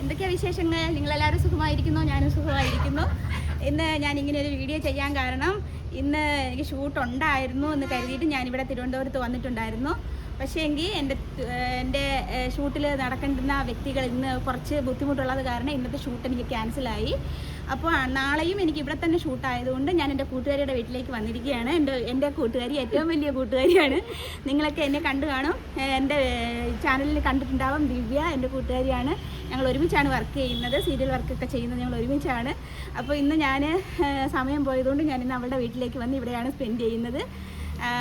എന്തൊക്കെയാ വിശേഷങ്ങൾ? നിങ്ങളെല്ലാവരും സുഖമായിരിക്കുന്നോ? ഞാനും സുഖമായിരിക്കുന്നു. ഇന്ന് ഞാൻ ഇങ്ങനെ ഒരു വീഡിയോ ചെയ്യാൻ കാരണം, ഇന്ന് എനിക്ക് ഷൂട്ട് ഉണ്ടായിരുന്നു എന്ന് കരുതിയിട്ട് ഞാനിവിടെ തിരുവനന്തപുരത്ത് വന്നിട്ടുണ്ടായിരുന്നു. പക്ഷേ എങ്കിൽ എൻ്റെ ഷൂട്ടിൽ നടക്കേണ്ടുന്ന വ്യക്തികൾ ഇന്ന് കുറച്ച് ബുദ്ധിമുട്ടുള്ളത് കാരണം ഇന്നത്തെ ഷൂട്ട് എനിക്ക് ക്യാൻസലായി. അപ്പോൾ നാളെയും എനിക്ക് ഇവിടെ തന്നെ ഷൂട്ടായതുകൊണ്ട് ഞാൻ എൻ്റെ കൂട്ടുകാരിയുടെ വീട്ടിലേക്ക് വന്നിരിക്കുകയാണ്. എൻ്റെ കൂട്ടുകാരി ഏറ്റവും വലിയ കൂട്ടുകാരിയാണ്. നിങ്ങളൊക്കെ എന്നെ കണ്ടു കാണും, എൻ്റെ ചാനലിൽ കണ്ടിട്ടുണ്ടാവും. ദിവ്യ എൻ്റെ കൂട്ടുകാരിയാണ്. ഞങ്ങൾ ഒരുമിച്ചാണ് വർക്ക് ചെയ്യുന്നത്, സീരിയൽ വർക്കൊക്കെ ചെയ്യുന്നത് ഞങ്ങൾ ഒരുമിച്ചാണ്. അപ്പോൾ ഇന്ന് ഞാൻ സമയം പോയതുകൊണ്ട് ഞാൻ ഇന്ന് അവളുടെ വീട്ടിലേക്ക് വന്ന് ഇവിടെയാണ് സ്പെൻഡ് ചെയ്യുന്നത്.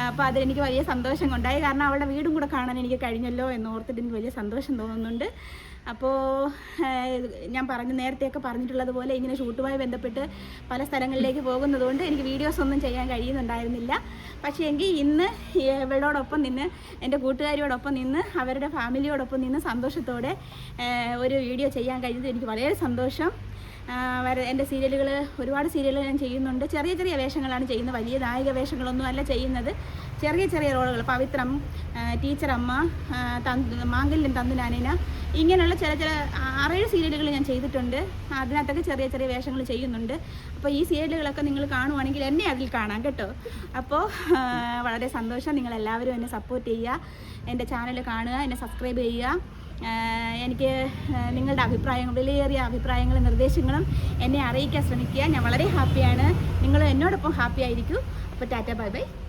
അപ്പോൾ അതെനിക്ക് വലിയ സന്തോഷം കൊണ്ടായി. കാരണം അവളുടെ വീടും കൂടെ കാണാൻ എനിക്ക് കഴിഞ്ഞല്ലോ എന്നോർത്തിട്ട് എനിക്ക് വലിയ സന്തോഷം തോന്നുന്നുണ്ട്. അപ്പോൾ ഞാൻ നേരത്തെയൊക്കെ പറഞ്ഞിട്ടുള്ളതുപോലെ ഇങ്ങനെ ഷൂട്ടുമായി ബന്ധപ്പെട്ട് പല സ്ഥലങ്ങളിലേക്ക് പോകുന്നതുകൊണ്ട് എനിക്ക് വീഡിയോസ് ഒന്നും ചെയ്യാൻ കഴിയുന്നുണ്ടായിരുന്നില്ല. പക്ഷേ എങ്കിൽ ഇന്ന് ഇവളോടൊപ്പം നിന്ന്, എൻ്റെ കൂട്ടുകാരിയോടൊപ്പം നിന്ന്, അവരുടെ ഫാമിലിയോടൊപ്പം നിന്ന് സന്തോഷത്തോടെ ഒരു വീഡിയോ ചെയ്യാൻ കഴിഞ്ഞത് എനിക്ക് വളരെ സന്തോഷം. എൻ്റെ സീരിയലുകൾ, ഒരുപാട് സീരിയലുകൾ ഞാൻ ചെയ്യുന്നുണ്ട്. ചെറിയ ചെറിയ വേഷങ്ങളാണ് ചെയ്യുന്നത്, വലിയ നായിക വേഷങ്ങളൊന്നും അല്ല ചെയ്യുന്നത്. ചെറിയ ചെറിയ റോളുകൾ, പവിത്രം, ടീച്ചറമ്മ, മാംഗല്യം തന്തുനാനേന, ഇങ്ങനെയുള്ള ചില 6-7 സീരിയലുകൾ ഞാൻ ചെയ്തിട്ടുണ്ട്. അതിനകത്തൊക്കെ ചെറിയ ചെറിയ വേഷങ്ങൾ ചെയ്യുന്നുണ്ട്. അപ്പോൾ ഈ സീരിയലുകളൊക്കെ നിങ്ങൾ കാണുവാണെങ്കിൽ എന്നെ അതിൽ കാണാം കേട്ടോ. അപ്പോൾ വളരെ സന്തോഷം. നിങ്ങളെല്ലാവരും എന്നെ സപ്പോർട്ട് ചെയ്യുക, എൻ്റെ ചാനൽ കാണുക, എന്നെ സബ്സ്ക്രൈബ് ചെയ്യുക. എനിക്ക് നിങ്ങളുടെ അഭിപ്രായങ്ങൾ, വിലയേറിയ അഭിപ്രായങ്ങളും നിർദ്ദേശങ്ങളും എന്നെ അറിയിക്കാൻ ശ്രമിക്കുക. ഞാൻ വളരെ ഹാപ്പിയാണ്. നിങ്ങൾ എന്നോടൊപ്പം ഹാപ്പി ആയിരിക്കും. അപ്പോൾ ടാറ്റ, ബൈ ബൈ.